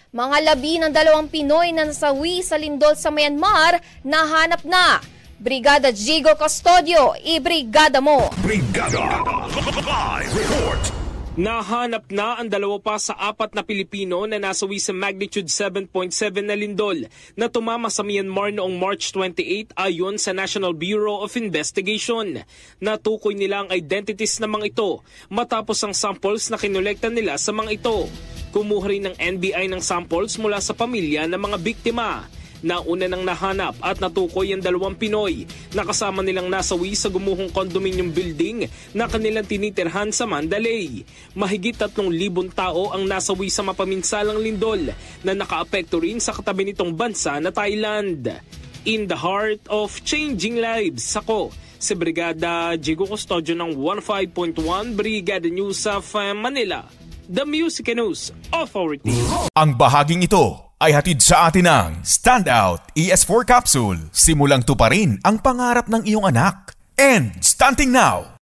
Mga labi ng 2 Pinoy na nasawi sa lindol sa Myanmar, nahanap na. Brigada Jigo Custodio, ibrigada mo! Brigada! Live report! Nahanap na ang 2 pa sa 4 na Pilipino na nasawi sa magnitude 7.7 na lindol na tumama sa Myanmar noong March 28 ayon sa National Bureau of Investigation. Natukoy nila ang identities ng mga ito matapos ang samples na kinolekta nila sa mga ito. Kumuha rin ng NBI ng samples mula sa pamilya ng mga biktima. Nauna nang nahanap at natukoy ang 2 Pinoy na kasama nilang nasawi sa gumuhong condominium building na kanilang tinitirhan sa Mandalay. Mahigit 3,000 tao ang nasawi sa mapaminsalang lindol na nakaapekto rin sa katabi nitong bansa na Thailand. In the heart of changing lives, ako si Brigada Jigo Custodio ng 15.1 Brigada News of Manila, the Music News Authority. Ang bahaging ito ay hatid sa atin ng Standout ES4 Capsule. Simulang tuparin ang pangarap ng iyong anak. And starting now,